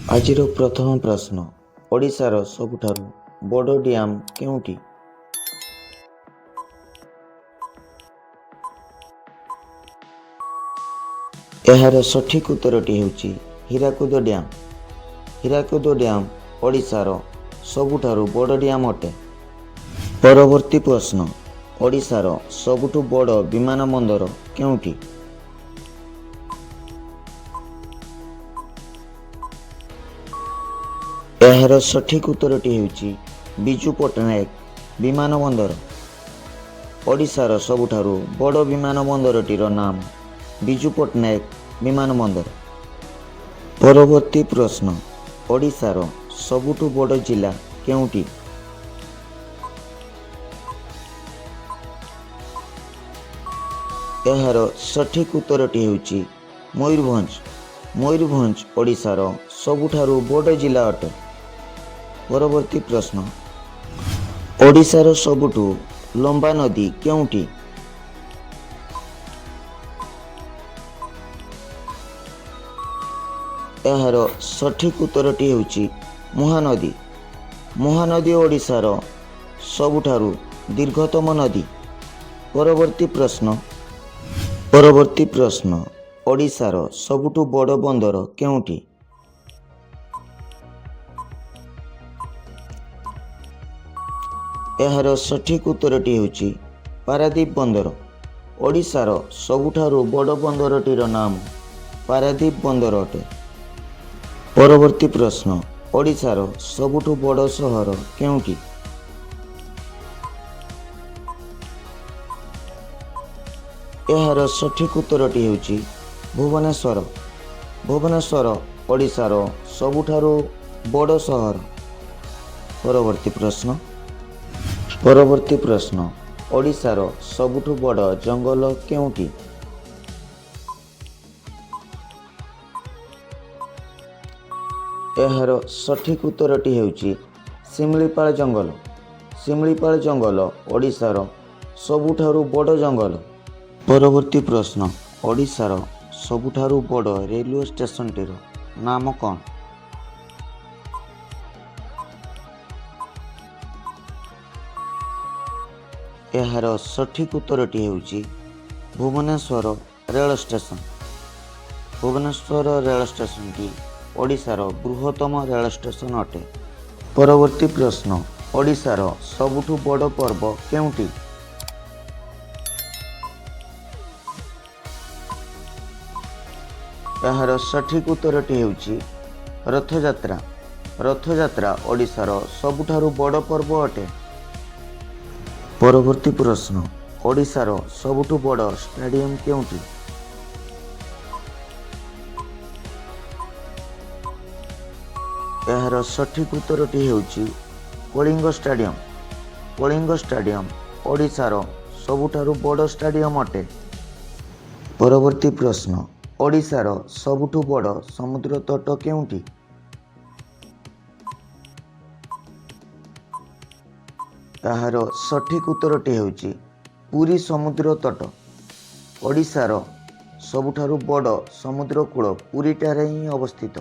ଆଜିର ପ୍ରଥମ ପ୍ରଶ୍ନ, ଓଡ଼ିଶାର ସବୁଠାରୁ ବଡ଼ ଡ୍ୟାମ୍ କେଉଁଠି? ଏହାର ସଠିକ୍ ଉତ୍ତରଟି ହେଉଛି ହୀରାକୁଦ ଡ୍ୟାମ୍। ହୀରାକୁଦ ଡ୍ୟାମ୍ ଓଡ଼ିଶାର ସବୁଠାରୁ ବଡ଼ ଡ୍ୟାମ୍ ଅଟେ। ପରବର୍ତ୍ତୀ ପ୍ରଶ୍ନ, ଓଡ଼ିଶାର ସବୁଠୁ ବଡ଼ ବିମାନବନ୍ଦର କେଉଁଠି? ଏହାର ସଠିକ୍ ଉତ୍ତରଟି ହେଉଛି ବିଜୁ ପଟ୍ଟନାୟକ ବିମାନବନ୍ଦର। ଓଡ଼ିଶାର ସବୁଠାରୁ ବଡ଼ ବିମାନବନ୍ଦରଟିର ନାମ ବିଜୁ ପଟ୍ଟନାୟକ ବିମାନବନ୍ଦର। ପରବର୍ତ୍ତୀ ପ୍ରଶ୍ନ, ଓଡ଼ିଶାର ସବୁଠୁ ବଡ଼ ଜିଲ୍ଲା କେଉଁଠି? ଏହାର ସଠିକ୍ ଉତ୍ତରଟି ହେଉଛି ମୟୂରଭଞ୍ଜ। ମୟୂରଭଞ୍ଜ ଓଡ଼ିଶାର ସବୁଠାରୁ ବଡ଼ ଜିଲ୍ଲା ଅଟେ। ପରବର୍ତ୍ତୀ ପ୍ରଶ୍ନ, ଓଡ଼ିଶାର ସବୁଠୁ ଲମ୍ବା ନଦୀ କେଉଁଠି? ଏହାର ସଠିକ୍ ଉତ୍ତରଟି ହେଉଛି ମହାନଦୀ। ମହାନଦୀ ଓଡ଼ିଶାର ସବୁଠାରୁ ଦୀର୍ଘତମ ନଦୀ। ପରବର୍ତ୍ତୀ ପ୍ରଶ୍ନ, ଓଡ଼ିଶାର ସବୁଠୁ ବଡ଼ ବନ୍ଦର କେଉଁଠି? ଏହାର ସଠିକ୍ ଉତ୍ତରଟି ହେଉଛି ପାରାଦୀପ ବନ୍ଦର। ଓଡ଼ିଶାର ସବୁଠାରୁ ବଡ଼ ବନ୍ଦରଟିର ନାମ ପାରାଦୀପ ବନ୍ଦର ଅଟେ। ପରବର୍ତ୍ତୀ ପ୍ରଶ୍ନ, ଓଡ଼ିଶାର ସବୁଠୁ ବଡ଼ ସହର କେଉଁଠି? ଏହାର ସଠିକ୍ ଉତ୍ତରଟି ହେଉଛି ଭୁବନେଶ୍ୱର। ଭୁବନେଶ୍ୱର ଓଡ଼ିଶାର ସବୁଠାରୁ ବଡ଼ ସହର। ପରବର୍ତ୍ତୀ ପ୍ରଶ୍ନ, ଓଡ଼ିଶାର ସବୁଠୁ ବଡ଼ ଜଙ୍ଗଲ କେଉଁଠି? ଏହାର ସଠିକ୍ ଉତ୍ତରଟି ହେଉଛି ଶିମିଳିପାଳ ଜଙ୍ଗଲ। ଶିମିଳିପାଳ ଜଙ୍ଗଲ ଓଡ଼ିଶାର ସବୁଠାରୁ ବଡ଼ ଜଙ୍ଗଲ। ପରବର୍ତ୍ତୀ ପ୍ରଶ୍ନ, ଓଡ଼ିଶାର ସବୁଠାରୁ ବଡ଼ ରେଲୱେ ଷ୍ଟେସନଟିର ନାମ କ'ଣ? ଏହାର ସଠିକ୍ ଉତ୍ତରଟି ହେଉଛି ଭୁବନେଶ୍ୱର ରେଳ ଷ୍ଟେସନ। ଭୁବନେଶ୍ୱର ରେଳ ଷ୍ଟେସନଟି ଓଡ଼ିଶାର ବୃହତ୍ତମ ରେଳ ଷ୍ଟେସନ ଅଟେ। ପରବର୍ତ୍ତୀ ପ୍ରଶ୍ନ, ଓଡ଼ିଶାର ସବୁଠୁ ବଡ଼ ପର୍ବ କେଉଁଠି? ଏହାର ସଠିକ୍ ଉତ୍ତରଟି ହେଉଛି ରଥଯାତ୍ରା। ରଥଯାତ୍ରା ଓଡ଼ିଶାର ସବୁଠାରୁ ବଡ଼ ପର୍ବ ଅଟେ। ପରବର୍ତ୍ତୀ ପ୍ରଶ୍ନ, ଓଡ଼ିଶାର ସବୁଠୁ ବଡ଼ ଷ୍ଟାଡିୟମ୍ କେଉଁଠି? ଏହାର ସଠିକ୍ ଉତ୍ତରଟି ହେଉଛି କଳିଙ୍ଗ ଷ୍ଟାଡିୟମ୍। କଳିଙ୍ଗ ଷ୍ଟାଡିୟମ୍ ଓଡ଼ିଶାର ସବୁଠାରୁ ବଡ଼ ଷ୍ଟାଡିୟମ୍ ଅଟେ। ପରବର୍ତ୍ତୀ ପ୍ରଶ୍ନ, ଓଡ଼ିଶାର ସବୁଠୁ ବଡ଼ ସମୁଦ୍ର ତଟ କେଉଁଠି? ଏହାର ସଠିକ୍ ଉତ୍ତରଟି ହେଉଛି ପୁରୀ ସମୁଦ୍ର ତଟ। ଓଡ଼ିଶାର ସବୁଠାରୁ ବଡ଼ ସମୁଦ୍ର କୂଳ ପୁରୀଠାରେ ହିଁ ଅବସ୍ଥିତ।